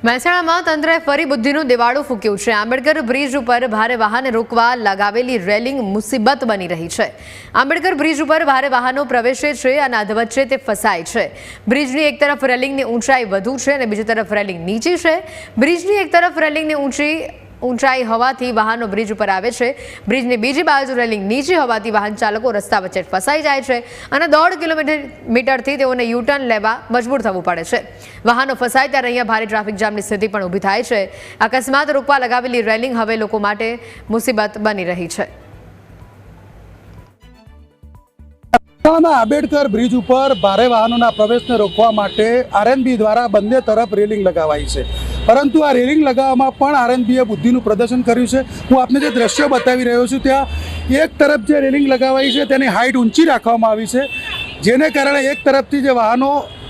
મહેસાણામાં તંત્રએ ફરી બુદ્ધિનું દિવાળું ફૂક્યું છે। આંબેડકર બ્રિજ ઉપર ભારે વાહન રોકવા લગાવેલી રેલિંગ મુસીબત બની રહી છે। આંબેડકર બ્રિજ ઉપર ભારે વાહનો પ્રવેશે છે અને અધવચ્ચે તે ફસાય છે। બ્રિજની એક તરફ રેલિંગની ઊંચાઈ વધુ છે અને બીજી તરફ રેલિંગ નીચી છે। બ્રિજની એક તરફ રેલિંગની ઊંચાઈ હોવાથી વાહનો બ્રિજ ઉપર આવે છે, બ્રિજની બીજી બાજુ રેલિંગ નીચી હોવાથી વાહન ચાલકો રસ્તા વચ્ચે ફસાઈ જાય છે અને 1.5 કિલોમીટરથી તેઓને યુટર્ન લેવા મજબૂર થવું પડે છે। વાહનો ફસાય ત્યારે અહીંયા ભારે ટ્રાફિક જામની સ્થિતિ પણ ઊભી થાય છે। અકસ્માત રોકવા લગાવેલી રેલિંગ હવે લોકો માટે મુસીબત બની રહી છે। આંબેડકર બ્રિજ ઉપર ભારે વાહનોના પ્રવેશને રોકવા માટે આરએનબી દ્વારા બંને તરફ રેલિંગ લગાવાઈ છે, પરંતુ આ રેલિંગ લગાવવામાં પણ આરએનબીએ બુદ્ધિનું પ્રદર્શન કર્યું છે। હું આપને જે દ્રશ્યો બતાવી રહ્યો છું ત્યાં એક તરફ જે રેલિંગ લગાવાઈ છે તેની હાઇટ ઊંચી રાખવામાં આવી છે, જેને કારણે એક તરફથી જે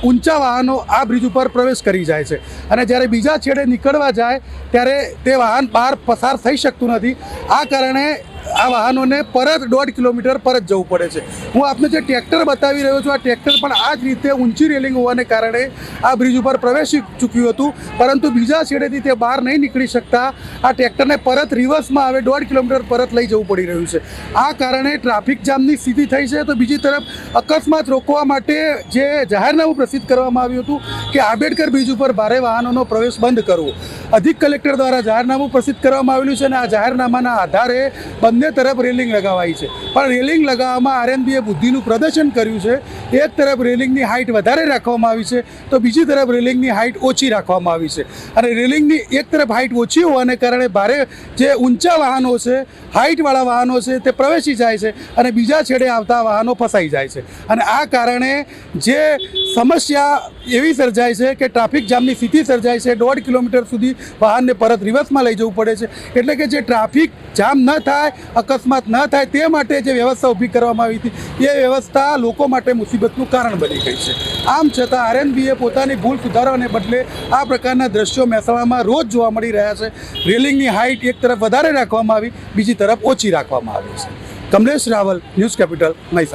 ઊંચા વાહનો આ બ્રિજ ઉપર પ્રવેશ કરી જાય છે અને જ્યારે બીજા છેડે નીકળવા જાય ત્યારે તે વાહન બહાર પસાર થઈ શકતું નથી। આ કારણે આ વાહનોને પરત 1.5 કિલોમીટર પરત જવું પડે છે। હું આપને જે ટ્રેક્ટર બતાવી રહ્યો છું, આ ટ્રેક્ટર પણ આ જ રીતે ઊંચી રેલિંગ હોવાને કારણે આ બ્રિજ ઉપર પ્રવેશી ચૂક્યું હતું, પરંતુ બીજા છેડેથી તે બહાર નહીં નીકળી શકતા આ ટ્રેક્ટરને પરત રિવર્સમાં હવે 1.5 કિલોમીટર પરત લઈ જવું પડી રહ્યું છે। આ કારણે ટ્રાફિક જામની સ્થિતિ થઈ છે। તો બીજી તરફ અકસ્માત રોકવા માટે જે જાહેરનામું પ્રસિદ્ધ કરવામાં આવ્યું હતું કે આંબેડકર બ્રિજ ઉપર ભારે વાહનોનો પ્રવેશ બંધ કરવો, અધિક કલેક્ટર દ્વારા જાહેરનામું પ્રસિદ્ધ કરવામાં આવેલું છે અને આ જાહેરનામાના આધારે બંને તરફ રેલિંગ લગાવાઈ છે, પણ રેલિંગ લગાવવામાં આરએનબીએ બુદ્ધિનું પ્રદર્શન કર્યું છે। એક તરફ રેલિંગની હાઇટ વધારે રાખવામાં આવી છે તો બીજી તરફ રેલિંગની હાઇટ ઓછી રાખવામાં આવી છે અને રેલિંગની એક તરફ હાઇટ ઓછી હોવાને કારણે ભારે જે ઊંચા વાહનો છે, હાઇટવાળા વાહનો છે તે પ્રવેશી જાય છે અને બીજા છેડે આવતા વાહનો ફસાઈ જાય છે અને આ કારણે જે સમસ્યા એવી સર્જાય છે કે ટ્રાફિક જામની સ્થિતિ સર્જાય છે। 1.5 કિલોમીટર સુધી વાહનને પરત રિવર્સમાં લઈ જવું પડે છે, એટલે કે જે ટ્રાફિક જામ ન થાય, અકસ્માત ન થાય તે માટે જે વ્યવસ્થા ઊભી કરવામાં આવી હતી એ વ્યવસ્થા લોકો માટે મુસીબતનું કારણ બની ગઈ છે। આમ છતાં આરએનબીએ પોતાની ભૂલ સુધારવાને બદલે આ પ્રકારના દ્રશ્યો મહેસાણામાં રોજ જોવા મળી રહ્યા છે। રેલિંગની હાઇટ એક તરફ વધારે રાખવામાં આવી, બીજી તરફ ઓછી રાખવામાં આવી છે। Kamlesh Raval, news capital, Mehsana.